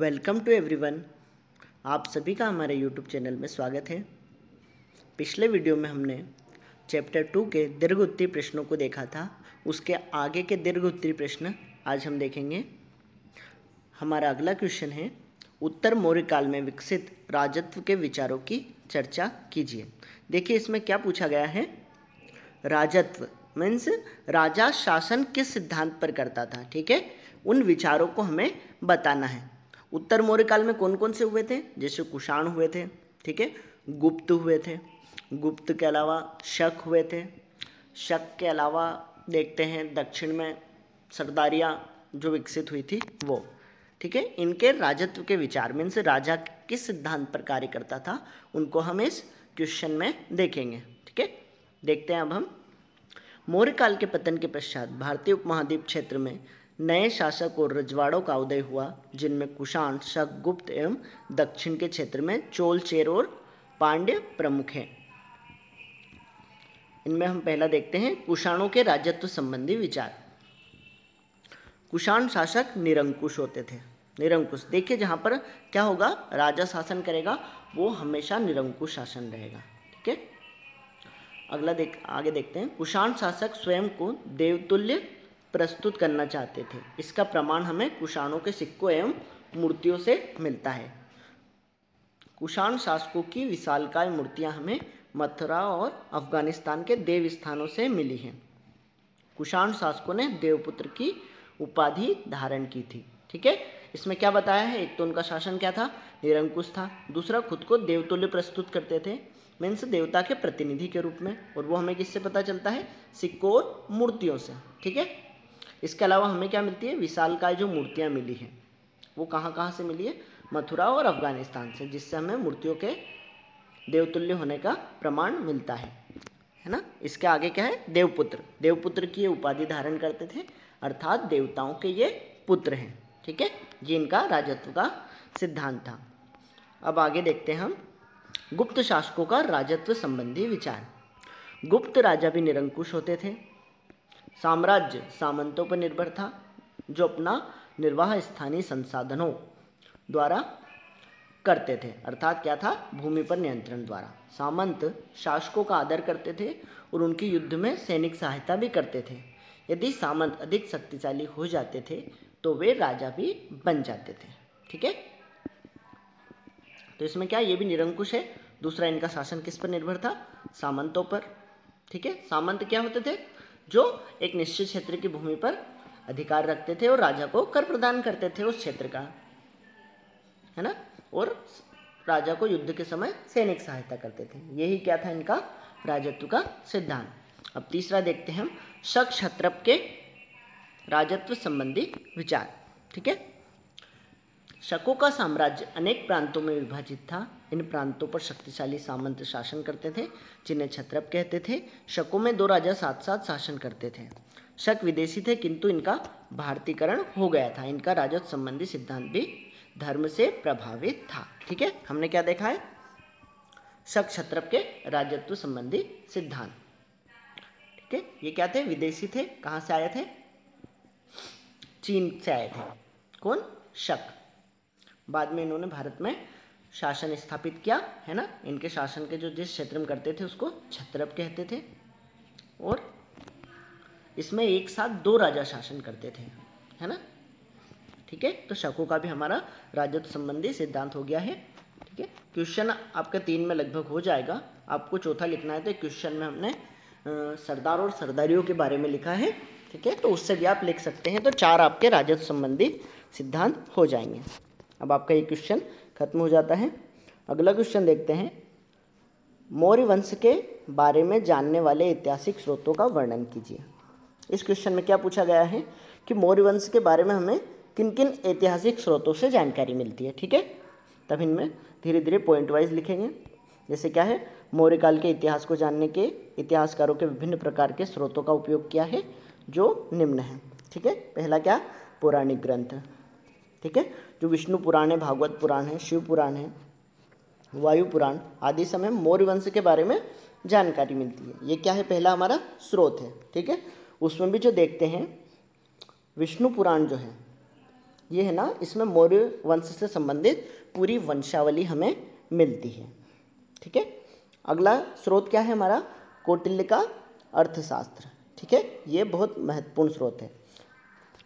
Welcome to everyone. आप सभी का हमारे यूट्यूब चैनल में स्वागत है। पिछले वीडियो में हमने चैप्टर 2 के दीर्घ उत्तरीय प्रश्नों को देखा था। उसके आगे के दीर्घ उत्तरीय प्रश्न आज हम देखेंगे। हमारा अगला क्वेश्चन है, उत्तर मौर्य काल में विकसित राजत्व के विचारों की चर्चा कीजिए। देखिए इसमें क्या पूछा गया है। राजत्व मीन्स राजा शासन किस सिद्धांत पर करता था, ठीक है, उन विचारों को हमें बताना है। उत्तर मौर्य काल में कौन कौन से हुए थे, जैसे कुषाण हुए थे, ठीक है, गुप्त हुए थे, गुप्त के अलावा शक हुए थे, शक के अलावा देखते हैं दक्षिण में सरदारियाँ जो विकसित हुई थी वो, ठीक है। इनके राजत्व के विचार मीन्स राजा किस सिद्धांत पर कार्य करता था उनको हम इस क्वेश्चन में देखेंगे, ठीक है। देखते हैं अब हम। मौर्य काल के पतन के पश्चात भारतीय उपमहाद्वीप क्षेत्र में नए शासक और रजवाड़ों का उदय हुआ, जिनमें कुषाण, शक, गुप्त एवं दक्षिण के क्षेत्र में चोल, चेर और पांड्य प्रमुख हैं। इनमें हम पहला देखते हैं कुषाणों के राजत्व संबंधी विचार। कुषाण शासक निरंकुश होते थे। निरंकुश देखिए, जहाँ पर क्या होगा, राजा शासन करेगा वो हमेशा निरंकुश शासन रहेगा, ठीक है। अगला आगे देखते हैं। कुषाण शासक स्वयं को देवतुल्य प्रस्तुत करना चाहते थे। इसका प्रमाण हमें कुषाणों के सिक्कों एवं मूर्तियों से मिलता है। कुषाण शासकों की विशालकाय मूर्तियां हमें मथुरा और अफगानिस्तान के देव स्थानों से मिली हैं। कुषाण शासकों ने देवपुत्र की उपाधि धारण की थी, ठीक है। इसमें क्या बताया है, एक तो उनका शासन क्या था, निरंकुश था। दूसरा, खुद को देवतुल्य प्रस्तुत करते थे मीन्स देवता के प्रतिनिधि के रूप में, और वो हमें किससे पता चलता है, सिक्कों और मूर्तियों से, ठीक है। इसके अलावा हमें क्या मिलती है, विशालकाय जो मूर्तियाँ मिली हैं वो कहाँ कहाँ से मिली है, मथुरा और अफगानिस्तान से, जिससे हमें मूर्तियों के देवतुल्य होने का प्रमाण मिलता है ना। इसके आगे क्या है, देवपुत्र। देवपुत्र की ये उपाधि धारण करते थे, अर्थात देवताओं के ये पुत्र हैं, ठीक है। ये इनका राजत्व का सिद्धांत था। अब आगे देखते हैं हम गुप्त शासकों का राजत्व संबंधी विचार। गुप्त राजा भी निरंकुश होते थे। साम्राज्य सामंतों पर निर्भर था, जो अपना निर्वाह स्थानीय संसाधनों द्वारा करते थे, अर्थात क्या था, भूमि पर नियंत्रण द्वारा। सामंत शासकों का आदर करते थे और उनकी युद्ध में सैनिक सहायता भी करते थे। यदि सामंत अधिक शक्तिशाली हो जाते थे तो वे राजा भी बन जाते थे, ठीक है। तो इसमें क्या, ये भी निरंकुश है। दूसरा, इनका शासन किस पर निर्भर था, सामंतों पर, ठीक है। सामंत क्या होते थे, जो एक निश्चित क्षेत्र की भूमि पर अधिकार रखते थे और राजा को कर प्रदान करते थे उस क्षेत्र का, है ना, और राजा को युद्ध के समय सैनिक सहायता करते थे। यही क्या था इनका राजत्व का सिद्धांत। अब तीसरा देखते हैं हम शक क्षत्रप के राजत्व संबंधी विचार, ठीक है। शकों का साम्राज्य अनेक प्रांतों में विभाजित था। इन प्रांतों पर शक्तिशाली सामंत शासन करते थे, जिन्हें क्षत्रप कहते थे। शकों में 2 राजा साथ साथ शासन करते थे। शक विदेशी थे, किंतु इनका भारतीकरण हो गया था। इनका राजत्व संबंधी सिद्धांत भी धर्म से प्रभावित था, ठीक है। हमने क्या देखा है, शक क्षत्रप के राजत्व संबंधी सिद्धांत, ठीक है। ये क्या थे, विदेशी थे। कहाँ से आए थे, चीन से आए थे। कौन, शक। बाद में इन्होंने भारत में शासन स्थापित किया, है ना। इनके शासन के जो जिस क्षेत्र में करते थे उसको क्षत्रप कहते थे, और इसमें एक साथ 2 राजा शासन करते थे, है ना, ठीक है। तो शकों का भी हमारा राजत्व संबंधी सिद्धांत हो गया है, ठीक है। क्वेश्चन आपका 3 में लगभग हो जाएगा। आपको चौथा लिखना है, तो क्वेश्चन में हमने सरदार और सरदारियों के बारे में लिखा है, ठीक है, तो उससे भी आप लिख सकते हैं। तो 4 आपके राजत्व संबंधी सिद्धांत हो जाएंगे। अब आपका ये क्वेश्चन खत्म हो जाता है। अगला क्वेश्चन देखते हैं, मौर्य वंश के बारे में जानने वाले ऐतिहासिक स्रोतों का वर्णन कीजिए। इस क्वेश्चन में क्या पूछा गया है कि मौर्य वंश के बारे में हमें किन किन ऐतिहासिक स्रोतों से जानकारी मिलती है, ठीक है। तब इनमें धीरे धीरे पॉइंट वाइज लिखेंगे। जैसे क्या है, मौर्य काल के इतिहास को जानने के इतिहासकारों के विभिन्न प्रकार के स्रोतों का उपयोग किया है, जो निम्न है, ठीक है। पहला क्या, पौराणिक ग्रंथ, ठीक है, जो विष्णु पुराण है, भागवत पुराण है, शिव पुराण है, वायु पुराण आदि समय मौर्य वंश के बारे में जानकारी मिलती है। ये क्या है, पहला हमारा स्रोत है, ठीक है। उसमें भी जो देखते हैं विष्णु पुराण जो है ये है ना, इसमें मौर्य वंश से संबंधित पूरी वंशावली हमें मिलती है। ठीक है, अगला स्रोत क्या है हमारा, कौटिल्य का अर्थशास्त्र। ठीक है, ये बहुत महत्वपूर्ण स्रोत है।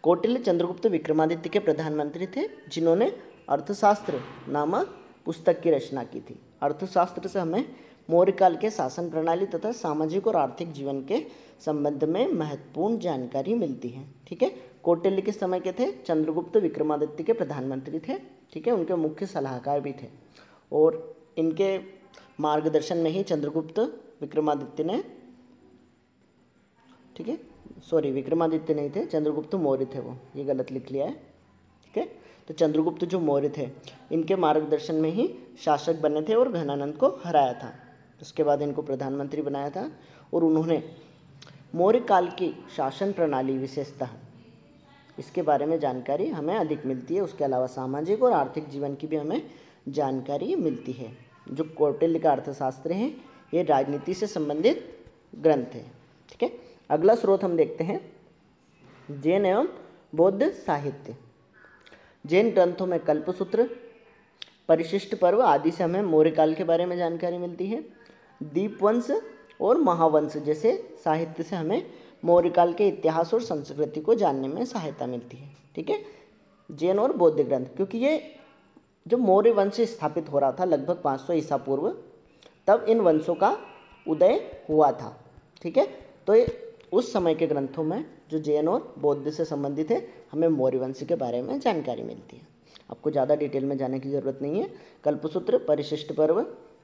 कौटिल्य चंद्रगुप्त विक्रमादित्य के प्रधानमंत्री थे, जिन्होंने अर्थशास्त्र नामक पुस्तक की रचना की थी। अर्थशास्त्र से हमें मौर्य काल के शासन प्रणाली तथा सामाजिक और आर्थिक जीवन के संबंध में महत्वपूर्ण जानकारी मिलती है। ठीक है, कौटिल्य किस समय के थे, चंद्रगुप्त विक्रमादित्य के प्रधानमंत्री थे। ठीक है, उनके मुख्य सलाहकार भी थे, और इनके मार्गदर्शन में ही चंद्रगुप्त विक्रमादित्य ने, ठीक है, सॉरी विक्रमादित्य नहीं थे, चंद्रगुप्त मौर्य थे, वो ये गलत लिख लिया है। ठीक है, तो चंद्रगुप्त जो मौर्य थे, इनके मार्गदर्शन में ही शासक बने थे और घनानंद को हराया था। उसके बाद इनको प्रधानमंत्री बनाया था, और उन्होंने मौर्य काल की शासन प्रणाली विशेषतः इसके बारे में जानकारी हमें अधिक मिलती है। उसके अलावा सामाजिक और आर्थिक जीवन की भी हमें जानकारी मिलती है। जो कौटिल्य का अर्थशास्त्र है, ये राजनीति से संबंधित ग्रंथ है। ठीक है, अगला स्रोत हम देखते हैं जैन एवं बौद्ध साहित्य। जैन ग्रंथों में कल्पसूत्र, परिशिष्ट पर्व आदि से हमें मौर्य काल के बारे में जानकारी मिलती है। दीपवंश और महावंश जैसे साहित्य से हमें मौर्य काल के इतिहास और संस्कृति को जानने में सहायता मिलती है। ठीक है, जैन और बौद्ध ग्रंथ, क्योंकि ये जब मौर्य वंश स्थापित हो रहा था लगभग 500 ईसा पूर्व, तब इन वंशों का उदय हुआ था। ठीक है, तो उस समय के ग्रंथों में जो जैन और बौद्ध से संबंधित है, हमें मौर्य वंश के बारे में जानकारी मिलती है। आपको ज़्यादा डिटेल में जाने की ज़रूरत नहीं है। कल्पसूत्र, परिशिष्ट पर्व,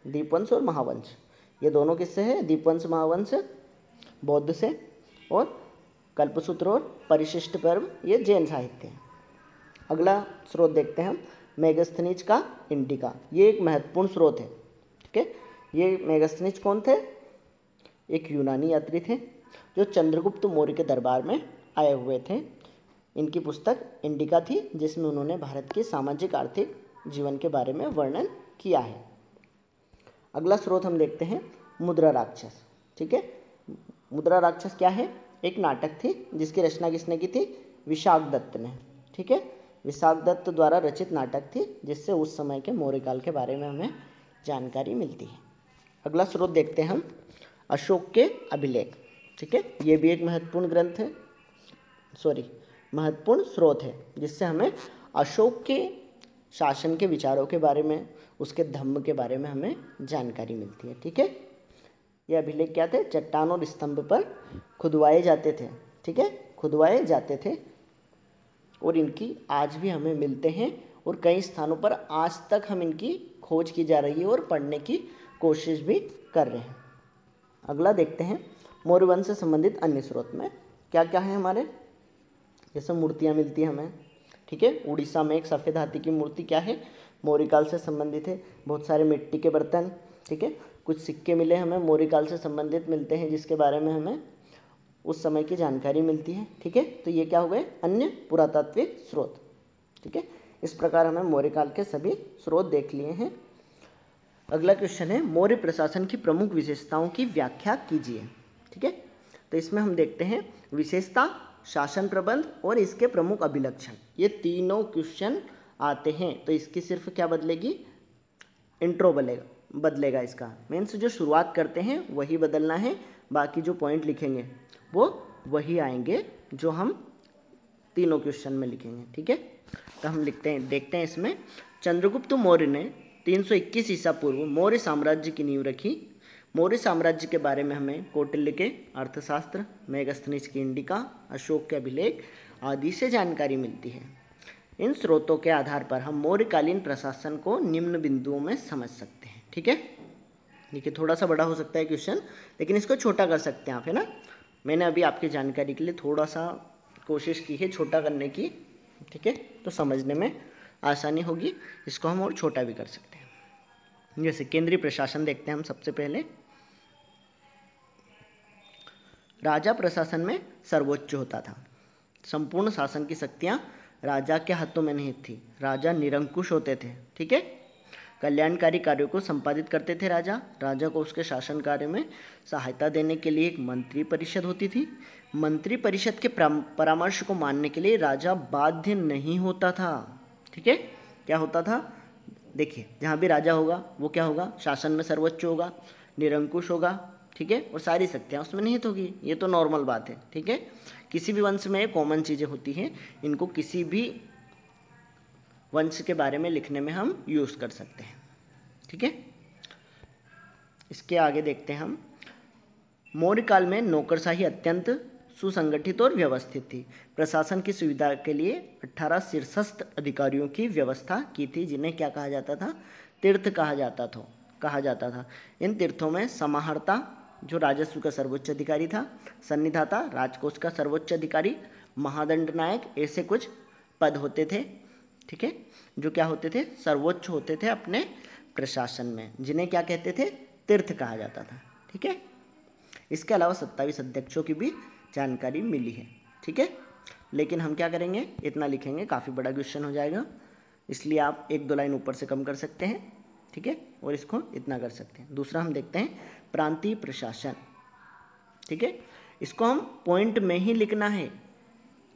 दीपवंश और महावंश, ये दोनों किससे है, दीपवंश महावंश बौद्ध से, और कल्पसूत्र और परिशिष्ट पर्व ये जैन साहित्य है। अगला स्रोत देखते हैं हम, मेगस्थनीज का इंडिका। ये एक महत्वपूर्ण स्रोत है। ठीक है, ये मेगस्थनीज कौन थे, एक यूनानी यात्री थे जो चंद्रगुप्त मौर्य के दरबार में आए हुए थे। इनकी पुस्तक इंडिका थी, जिसमें उन्होंने भारत के सामाजिक आर्थिक जीवन के बारे में वर्णन किया है। अगला स्रोत हम देखते हैं मुद्रा राक्षस। ठीक है, मुद्रा राक्षस क्या है, एक नाटक थी जिसकी रचना किसने की थी, विशाख दत्त ने। ठीक है, विशाख दत्त द्वारा रचित नाटक थी, जिससे उस समय के मौर्य काल के बारे में हमें जानकारी मिलती है। अगला स्रोत देखते हैं हम अशोक के अभिलेख। ठीक है, ये भी एक महत्वपूर्ण ग्रंथ है, सॉरी महत्वपूर्ण स्रोत है, जिससे हमें अशोक के शासन के विचारों के बारे में, उसके धम्म के बारे में हमें जानकारी मिलती है। ठीक है, ये अभिलेख क्या थे, चट्टान और स्तंभ पर खुदवाए जाते थे। ठीक है, खुदवाए जाते थे, और इनकी आज भी हमें मिलते हैं, और कई स्थानों पर आज तक हम इनकी खोज की जा रही है और पढ़ने की कोशिश भी कर रहे हैं। अगला देखते हैं मौर्य वंश से संबंधित अन्य स्रोत में क्या क्या है हमारे, जैसे मूर्तियाँ मिलती हैं हमें। ठीक है, उड़ीसा में एक सफ़ेद हाथी की मूर्ति क्या है, मौर्य काल से संबंधित है। बहुत सारे मिट्टी के बर्तन, ठीक है, कुछ सिक्के मिले हमें मौर्य काल से संबंधित मिलते हैं, जिसके बारे में हमें उस समय की जानकारी मिलती है। ठीक है, तो ये क्या हो गए, अन्य पुरातात्विक स्रोत। ठीक है, इस प्रकार हमें मौर्य काल के सभी स्रोत देख लिए हैं। अगला क्वेश्चन है मौर्य प्रशासन की प्रमुख विशेषताओं की व्याख्या कीजिए। ठीक है, तो इसमें हम देखते हैं विशेषता, शासन प्रबंध और इसके प्रमुख अभिलक्षण, ये तीनों क्वेश्चन आते हैं। तो इसकी सिर्फ क्या बदलेगी, इंट्रो बदलेगा इसका, मीन्स जो शुरुआत करते हैं वही बदलना है, बाकी जो पॉइंट लिखेंगे वो वही आएंगे जो हम तीनों क्वेश्चन में लिखेंगे। ठीक है, तो हम देखते हैं इसमें चंद्रगुप्त मौर्य ने 321 ईसा पूर्व मौर्य साम्राज्य की नींव रखी। मौर्य साम्राज्य के बारे में हमें कौटिल्य के अर्थशास्त्र, मेगस्थनीज की इंडिका, अशोक के अभिलेख आदि से जानकारी मिलती है। इन स्रोतों के आधार पर हम मौर्यकालीन प्रशासन को निम्न बिंदुओं में समझ सकते हैं। ठीक है, देखिए थोड़ा सा बड़ा हो सकता है क्वेश्चन, लेकिन इसको छोटा कर सकते हैं आप, है ना। मैंने अभी आपकी जानकारी के लिए थोड़ा सा कोशिश की है छोटा करने की। ठीक है, तो समझने में आसानी होगी, इसको हम और छोटा भी कर सकते हैं। जैसे केंद्रीय प्रशासन देखते हैं हम सबसे पहले। राजा प्रशासन में सर्वोच्च होता था। संपूर्ण शासन की शक्तियाँ राजा के हाथों में नहीं थी, राजा निरंकुश होते थे। ठीक है, कल्याणकारी कार्यों को संपादित करते थे राजा। राजा को उसके शासन कार्य में सहायता देने के लिए एक मंत्री परिषद होती थी। मंत्री परिषद के परामर्श को मानने के लिए राजा बाध्य नहीं होता था। ठीक है, क्या होता था? देखिए, जहाँ भी राजा होगा वो क्या होगा? शासन में सर्वोच्च होगा, निरंकुश होगा, ठीक है, और सारी शक्तियाँ उसमें निहित होगी। ये तो नॉर्मल बात है। ठीक है, किसी भी वंश में कॉमन चीज़ें होती हैं, इनको किसी भी वंश के बारे में लिखने में हम यूज़ कर सकते हैं। ठीक है, इसके आगे देखते हैं हम। मौर्य काल में नौकरशाही अत्यंत सुसंगठित और व्यवस्थित थी। प्रशासन की सुविधा के लिए 18 शीर्षस्थ अधिकारियों की व्यवस्था की थी, जिन्हें क्या कहा जाता था? तीर्थ कहा जाता था। इन तीर्थों में समाहर्ता, जो राजस्व का सर्वोच्च अधिकारी था, सन्निधाता, राजकोष का सर्वोच्च अधिकारी, महादंड नायक, ऐसे कुछ पद होते थे। ठीक है, जो क्या होते थे? सर्वोच्च होते थे अपने प्रशासन में, जिन्हें क्या कहते थे? तीर्थ कहा जाता था। ठीक है, इसके अलावा 27 अध्यक्षों की भी जानकारी मिली है। ठीक है, लेकिन हम क्या करेंगे? इतना लिखेंगे, काफ़ी बड़ा क्वेश्चन हो जाएगा, इसलिए आप 1-2 लाइन ऊपर से कम कर सकते हैं। ठीक है, और इसको इतना कर सकते हैं। दूसरा हम देखते हैं प्रांतीय प्रशासन। ठीक है, इसको हम पॉइंट में ही लिखना है,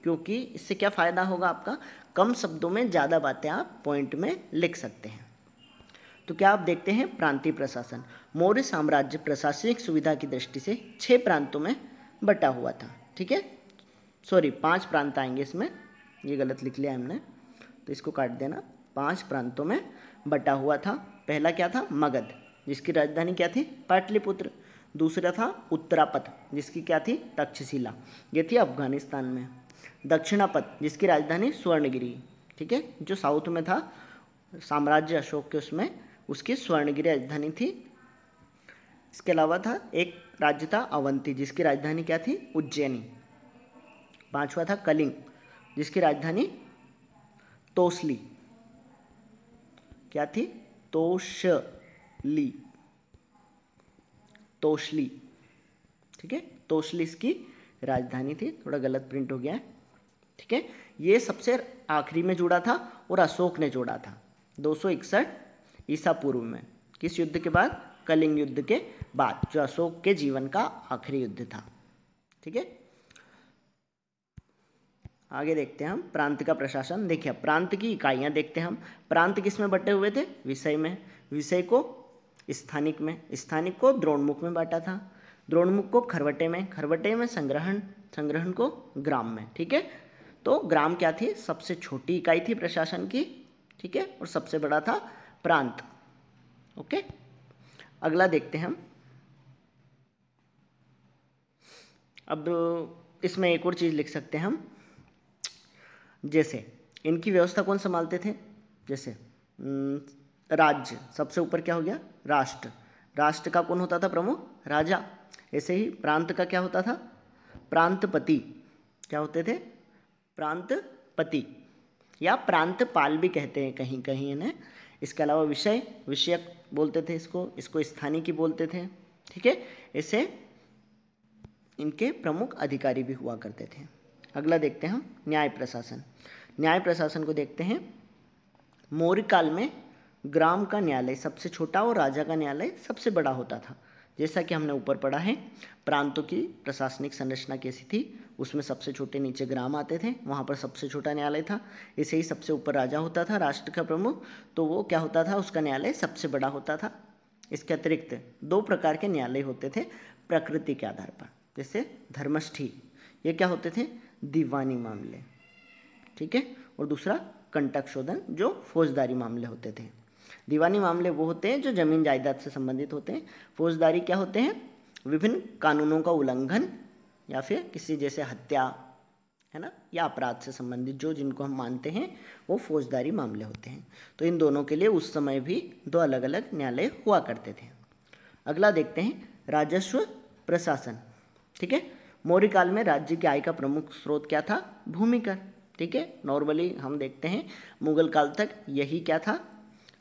क्योंकि इससे क्या फ़ायदा होगा आपका? कम शब्दों में ज़्यादा बातें आप पॉइंट में लिख सकते हैं। तो क्या आप देखते हैं? प्रांतीय प्रशासन। मौर्य साम्राज्य प्रशासनिक सुविधा की दृष्टि से 6 प्रांतों में बटा हुआ था। ठीक है, सॉरी 5 प्रांत आएंगे इसमें, ये गलत लिख लिया हमने, तो इसको काट देना। 5 प्रांतों में बटा हुआ था। पहला क्या था? मगध, जिसकी राजधानी क्या थी? पाटलिपुत्र। दूसरा था उत्तरापथ, जिसकी क्या थी? तक्षशिला, ये थी अफगानिस्तान में। दक्षिणापथ, जिसकी राजधानी स्वर्णगिरी, ठीक है, जो साउथ में था, साम्राज्य अशोक के उसमें, उसकी स्वर्णगिरी राजधानी थी। इसके अलावा था एक राज्य था अवंती, जिसकी राजधानी क्या थी? उज्जैनी। 5वां था कलिंग, जिसकी राजधानी तोसली, क्या थी? तोशली। ठीक है, तोशली इसकी राजधानी थी। थोड़ा गलत प्रिंट हो गया है। ठीक है, ये सबसे आखिरी में जुड़ा था और अशोक ने जोड़ा था 261 ईसा पूर्व में। किस युद्ध के बाद? कलिंग युद्ध के बाद, जो अशोक के जीवन का आखिरी युद्ध था। ठीक है, आगे देखते हैं हम प्रांत का प्रशासन। देखिए, प्रांत की इकाइयां देखते हैं हम। प्रांत किस में बटे हुए थे? विषय में। विषय को स्थानिक में, स्थानिक को द्रोणमुख में बांटा था, द्रोणमुख को खरवटे में, खरवटे में संग्रहण, संग्रहण को ग्राम में। ठीक है, तो ग्राम क्या थी? सबसे छोटी इकाई थी प्रशासन की। ठीक है, और सबसे बड़ा था प्रांत। ओके, अगला देखते हैं हम। अब इसमें एक और चीज़ लिख सकते हैं हम, जैसे इनकी व्यवस्था कौन संभालते थे? जैसे राज्य, सबसे ऊपर क्या हो गया? राष्ट्र। राष्ट्र का कौन होता था प्रमुख? राजा। ऐसे ही प्रांत का क्या होता था? प्रांतपति। क्या होते थे? प्रांतपति, या प्रांतपाल भी कहते हैं कहीं कहीं इन्हें। इसके अलावा विषय, विषयक बोलते थे इसको स्थानिक ही बोलते थे। ठीक है, ऐसे इनके प्रमुख अधिकारी भी हुआ करते थे। अगला देखते हैं हम न्याय प्रशासन। न्याय प्रशासन को देखते हैं। मौर्य काल में ग्राम का न्यायालय सबसे छोटा और राजा का न्यायालय सबसे बड़ा होता था। जैसा कि हमने ऊपर पढ़ा है, प्रांतों की प्रशासनिक संरचना कैसी थी? उसमें सबसे छोटे नीचे ग्राम आते थे, वहाँ पर सबसे छोटा न्यायालय था। ऐसे ही सबसे ऊपर राजा होता था, राष्ट्र का प्रमुख, तो वो क्या होता था? उसका न्यायालय सबसे बड़ा होता था। इसके अतिरिक्त 2 प्रकार के न्यायालय होते थे प्रकृति के आधार पर। जैसे धर्मष्ठी, ये क्या होते थे? दीवानी मामले। ठीक है, और दूसरा कंटक शोधन, जो फौजदारी मामले होते थे। दीवानी मामले वो होते हैं जो जमीन जायदाद से संबंधित होते हैं। फौजदारी क्या होते हैं? विभिन्न कानूनों का उल्लंघन या फिर किसी जैसे हत्या, है ना, या अपराध से संबंधित जो जिनको हम मानते हैं, वो फौजदारी मामले होते हैं। तो इन दोनों के लिए उस समय भी 2 अलग अलग न्यायालय हुआ करते थे। अगला देखते हैं राजस्व प्रशासन। ठीक है, मौर्य काल में राज्य की आय का प्रमुख स्रोत क्या था? भूमि कर। ठीक है, नॉर्मली हम देखते हैं मुगल काल तक यही क्या था?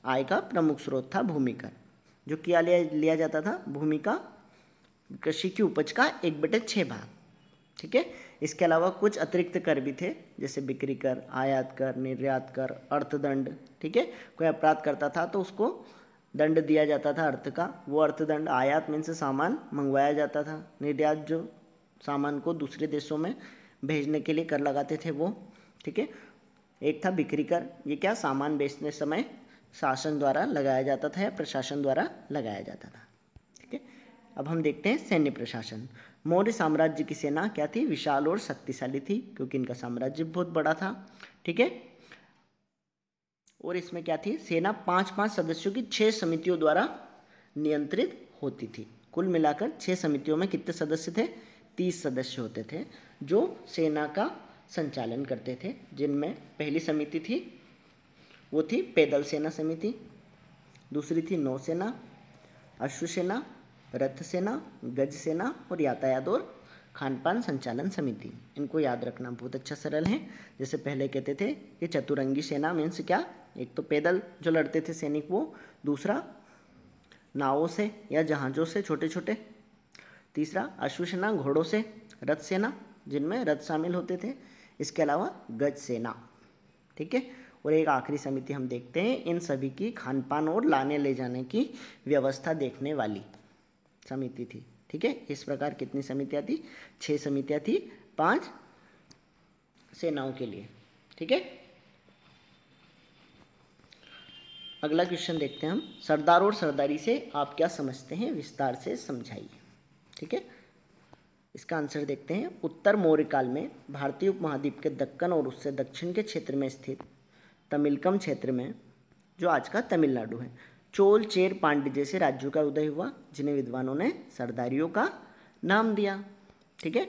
आय का प्रमुख स्रोत था भूमि कर, जो क्या लिया जाता था? भूमि का कृषि की उपज का 1/6 भाग। ठीक है, इसके अलावा कुछ अतिरिक्त कर भी थे, जैसे बिक्री कर, आयात कर, निर्यात कर, अर्थदंड। ठीक है, कोई अपराध करता था तो उसको दंड दिया जाता था अर्थ का, वो अर्थदंड। आयात मीन्स सामान मंगवाया जाता था, निर्यात जो सामान को दूसरे देशों में भेजने के लिए कर लगाते थे वो। ठीक है, एक था बिक्री कर, ये क्या सामान बेचने समय शासन द्वारा लगाया जाता था या प्रशासन द्वारा लगाया जाता था। ठीक है, अब हम देखते हैं सैन्य प्रशासन। मौर्य साम्राज्य की सेना क्या थी, विशाल और शक्तिशाली थी, क्योंकि इनका साम्राज्य बहुत बड़ा था। ठीक है, और इसमें क्या थी, सेना 5-5 सदस्यों की 6 समितियों द्वारा नियंत्रित होती थी। कुल मिलाकर 6 समितियों में कितने सदस्य थे, 30 सदस्य होते थे जो सेना का संचालन करते थे, जिनमें पहली समिति थी वो थी पैदल सेना समिति, दूसरी थी नौसेना, अश्वसेना, रथ सेना, गज सेना और यातायात और खानपान संचालन समिति। इनको याद रखना बहुत अच्छा सरल है। जैसे पहले कहते थे कि चतुरंगी सेना मीन्स क्या, एक तो पैदल जो लड़ते थे सैनिक वो, दूसरा नावों से या जहाज़ों से छोटे छोटे, तीसरा अश्वसेना घोड़ों से, रथ सेना जिनमें रथ शामिल होते थे, इसके अलावा गज सेना। ठीक है, और एक आखिरी समिति हम देखते हैं, इन सभी की खानपान और लाने ले जाने की व्यवस्था देखने वाली समिति थी। ठीक है, इस प्रकार कितनी समितियाँ थी, 6 समितियाँ थी 5 सेनाओं के लिए। ठीक है, अगला क्वेश्चन देखते हैं हम, सरदार और सरदारी से आप क्या समझते हैं, विस्तार से समझाइए। ठीक है, इसका आंसर देखते हैं। उत्तर मौर्य काल में भारतीय उपमहाद्वीप के दक्कन और उससे दक्षिण के क्षेत्र में स्थित तमिलकम क्षेत्र में, जो आज का तमिलनाडु है, चोल, चेर, पांड्य जैसे राज्यों का उदय हुआ, जिन्हें विद्वानों ने सरदारियों का नाम दिया। ठीक है,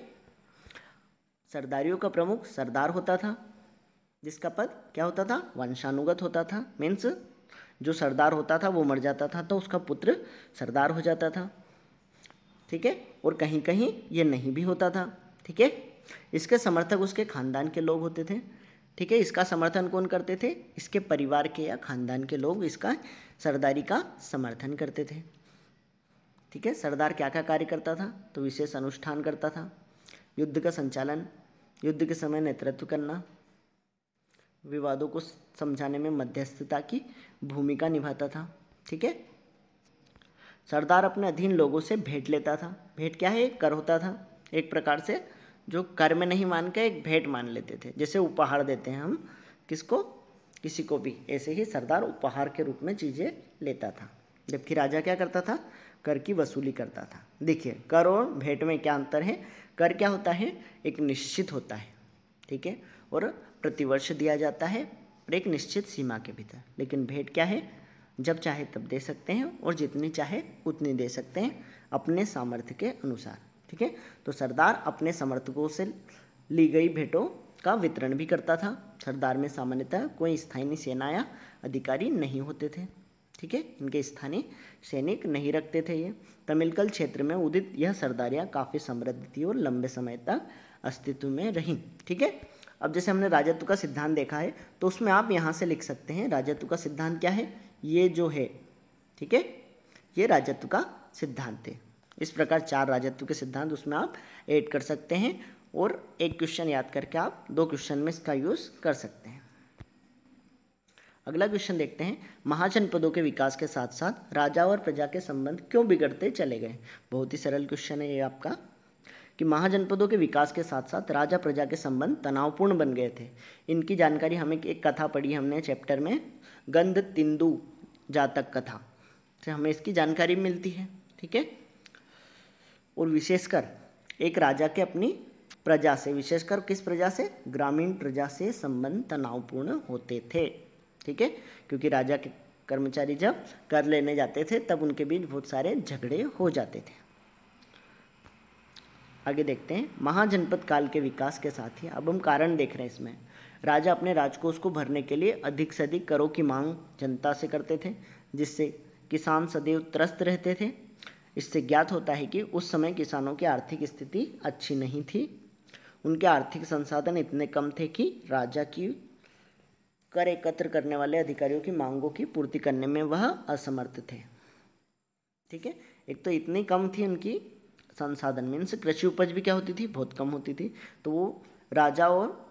सरदारियों का प्रमुख सरदार होता था, जिसका पद क्या होता था, वंशानुगत होता था। मीन्स जो सरदार होता था वो मर जाता था तो उसका पुत्र सरदार हो जाता था। ठीक है, और कहीं कहीं ये नहीं भी होता था। ठीक है, इसके समर्थक उसके खानदान के लोग होते थे। ठीक है, इसका समर्थन कौन करते थे, इसके परिवार के या खानदान के लोग इसका सरदारी का समर्थन करते थे। ठीक है, सरदार क्या क्या कार्य करता था, तो विशेष अनुष्ठान करता था, युद्ध का संचालन, युद्ध के समय नेतृत्व करना, विवादों को समझाने में मध्यस्थता की भूमिका निभाता था। ठीक है, सरदार अपने अधीन लोगों से भेंट लेता था। भेंट क्या है, एक कर होता था, एक प्रकार से जो कर में नहीं मान के एक भेंट मान लेते थे, जैसे उपहार देते हैं हम किसको, किसी को भी, ऐसे ही सरदार उपहार के रूप में चीज़ें लेता था। जबकि राजा क्या करता था, कर की वसूली करता था। देखिए, कर और भेंट में क्या अंतर है, कर क्या होता है, एक निश्चित होता है। ठीक है, और प्रतिवर्ष दिया जाता है और एक निश्चित सीमा के भीतर। लेकिन भेंट क्या है, जब चाहे तब दे सकते हैं और जितनी चाहे उतनी दे सकते हैं अपने सामर्थ्य के अनुसार। ठीक है, तो सरदार अपने समर्थकों से ली गई भेंटों का वितरण भी करता था। सरदार में सामान्यतः कोई स्थानीय सेना या अधिकारी नहीं होते थे। ठीक है, इनके स्थानीय सैनिक नहीं रखते थे ये। तमिलकल क्षेत्र में उदित यह सरदारियाँ काफ़ी समृद्ध थी और लंबे समय तक अस्तित्व में रहीं। ठीक है, अब जैसे हमने राजत्व का सिद्धांत देखा है, तो उसमें आप यहाँ से लिख सकते हैं राजत्व का सिद्धांत क्या है, ये जो है, ठीक है, ये राजत्व का सिद्धांत है। इस प्रकार 4 राजत्व के सिद्धांत उसमें आप ऐड कर सकते हैं और एक क्वेश्चन याद करके आप 2 क्वेश्चन में इसका यूज़ कर सकते हैं। अगला क्वेश्चन देखते हैं, महाजनपदों के विकास के साथ साथ राजा और प्रजा के संबंध क्यों बिगड़ते चले गए। बहुत ही सरल क्वेश्चन है ये आपका, कि महाजनपदों के विकास के साथ साथ राजा प्रजा के संबंध तनावपूर्ण बन गए थे। इनकी जानकारी हमें, एक कथा पढ़ी हमने चैप्टर में, गंध तिंदु जातक कथा से हमें इसकी जानकारी मिलती है। ठीक है, और विशेषकर एक राजा के अपनी प्रजा से, विशेषकर किस प्रजा से, ग्रामीण प्रजा से संबंध तनावपूर्ण होते थे। ठीक है, क्योंकि राजा के कर्मचारी जब कर लेने जाते थे तब उनके बीच बहुत सारे झगड़े हो जाते थे। आगे देखते हैं, महाजनपद काल के विकास के साथ ही अब हम कारण देख रहे हैं इसमें, राजा अपने राजकोष को भरने के लिए अधिक से अधिक करों की मांग जनता से करते थे, जिससे किसान सदैव त्रस्त रहते थे। इससे ज्ञात होता है कि उस समय किसानों की आर्थिक स्थिति अच्छी नहीं थी। उनके आर्थिक संसाधन इतने कम थे कि राजा की कर एकत्र करने वाले अधिकारियों की मांगों की पूर्ति करने में वह असमर्थ थे। ठीक है, एक तो इतनी कम थी उनकी संसाधन मीन्स कृषि उपज भी क्या होती थी, बहुत कम होती थी। तो वो राजा और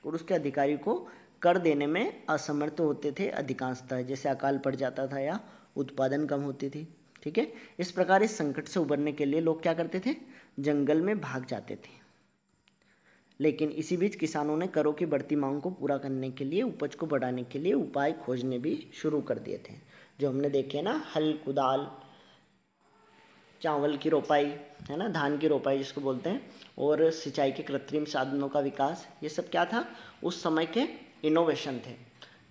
उसके अधिकारी को कर देने में असमर्थ होते थे अधिकांशतः, जैसे अकाल पड़ जाता था या उत्पादन कम होती थी। ठीक है, इस प्रकार इस संकट से उबरने के लिए लोग क्या करते थे, जंगल में भाग जाते थे। लेकिन इसी बीच किसानों ने करों की बढ़ती मांग को पूरा करने के लिए, उपज को बढ़ाने के लिए उपाय खोजने भी शुरू कर दिए थे। जो हमने देखे ना, हल कुदाल, चावल की रोपाई, है ना, धान की रोपाई जिसको बोलते हैं, और सिंचाई के कृत्रिम साधनों का विकास, ये सब क्या था, उस समय के इनोवेशन थे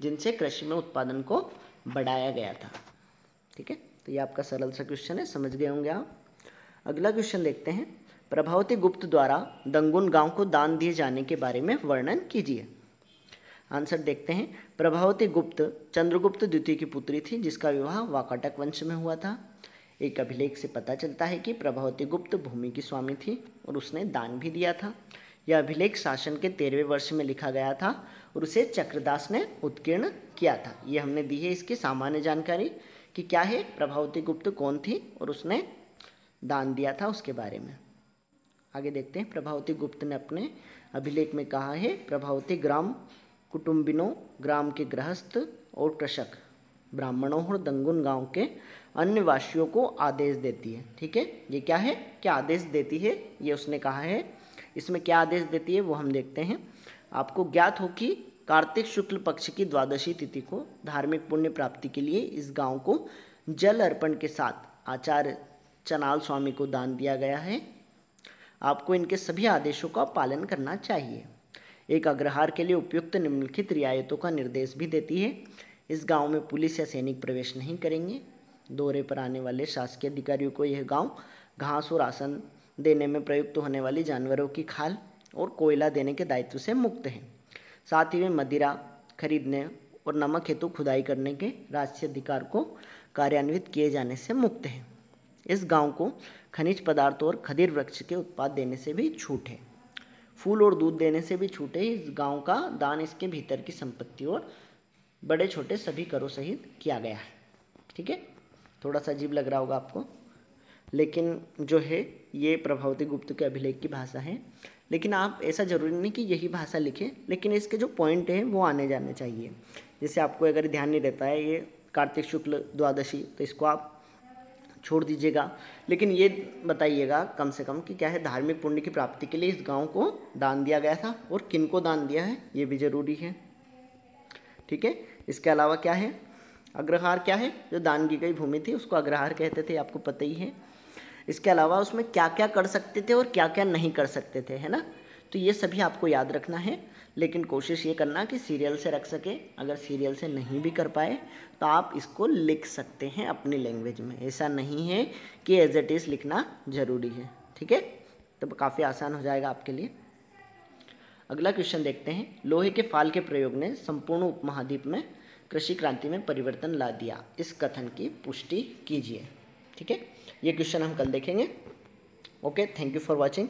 जिनसे कृषि में उत्पादन को बढ़ाया गया था। ठीक है, तो ये आपका सरल सा क्वेश्चन है, समझ गए होंगे आप। अगला क्वेश्चन देखते हैं, प्रभावती गुप्त द्वारा दंगुन गांव को दान दिए जाने के बारे में वर्णन कीजिए। आंसर देखते हैं, प्रभावती गुप्त चंद्रगुप्त द्वितीय की पुत्री थी जिसका विवाह वाकाटक वंश में हुआ था। एक अभिलेख से पता चलता है कि प्रभावती गुप्त भूमि की स्वामी थी और उसने दान भी दिया था। यह अभिलेख शासन के 13वें वर्ष में लिखा गया था और उसे चक्रदास ने उत्कीर्ण किया था। ये हमने दी है इसकी सामान्य जानकारी कि क्या है, प्रभावती गुप्त कौन थी और उसने दान दिया था उसके बारे में। आगे देखते हैं, प्रभावती गुप्त ने अपने अभिलेख में कहा है, प्रभावती ग्राम कुटुंबिनों, ग्राम के गृहस्थ और कृषक ब्राह्मणों और दंगुन गांव के अन्य वासियों को आदेश देती है। ठीक है, ये क्या है, क्या आदेश देती है, ये उसने कहा है। इसमें क्या आदेश देती है वो हम देखते हैं। आपको ज्ञात हो कि कार्तिक शुक्ल पक्ष की द्वादशी तिथि को धार्मिक पुण्य प्राप्ति के लिए इस गांव को जल अर्पण के साथ आचार्य चनाल स्वामी को दान दिया गया है। आपको इनके सभी आदेशों का पालन करना चाहिए। एक अग्रहार के लिए उपयुक्त निम्नलिखित रियायतों का निर्देश भी देती है। इस गांव में पुलिस या सैनिक प्रवेश नहीं करेंगे। दौरे पर आने वाले शासकीय अधिकारियों को यह गांव घास और आसन देने में प्रयुक्त होने वाली जानवरों की खाल और कोयला देने के दायित्व से मुक्त है। साथ ही वे मदिरा खरीदने और नमक हेतु खुदाई करने के राजस्व अधिकार को कार्यान्वित किए जाने से मुक्त है। इस गांव को खनिज पदार्थों और खदीर वृक्ष के उत्पाद देने से भी छूट है। फूल और दूध देने से भी छूट है। इस गांव का दान इसके भीतर की संपत्ति और बड़े छोटे सभी करों सहित किया गया है। ठीक है, थोड़ा सा अजीब लग रहा होगा आपको, लेकिन जो है ये प्रभावती गुप्त के अभिलेख की भाषा है। लेकिन आप ऐसा जरूरी नहीं कि यही भाषा लिखें, लेकिन इसके जो पॉइंट हैं वो आने जाने चाहिए। जैसे आपको अगर ध्यान नहीं रहता है ये कार्तिक शुक्ल द्वादशी, तो इसको आप छोड़ दीजिएगा, लेकिन ये बताइएगा कम से कम कि क्या है, धार्मिक पुण्य की प्राप्ति के लिए इस गांव को दान दिया गया था और किन को दान दिया है, ये भी जरूरी है। ठीक है, इसके अलावा क्या है, अग्रहार क्या है, जो दान की गई भूमि थी उसको अग्रहार कहते थे, आपको पता ही है। इसके अलावा उसमें क्या क्या कर सकते थे और क्या क्या नहीं कर सकते थे, है ना, तो ये सभी आपको याद रखना है। लेकिन कोशिश ये करना कि सीरियल से रख सके। अगर सीरियल से नहीं भी कर पाए तो आप इसको लिख सकते हैं अपनी लैंग्वेज में, ऐसा नहीं है कि एज इट इज़ लिखना ज़रूरी है। ठीक है, तो काफ़ी आसान हो जाएगा आपके लिए। अगला क्वेश्चन देखते हैं, लोहे के फाल के प्रयोग ने संपूर्ण उपमहाद्वीप में कृषि क्रांति में परिवर्तन ला दिया, इस कथन की पुष्टि कीजिए। ठीक है, ये क्वेश्चन हम कल देखेंगे। Okay, thank you for watching.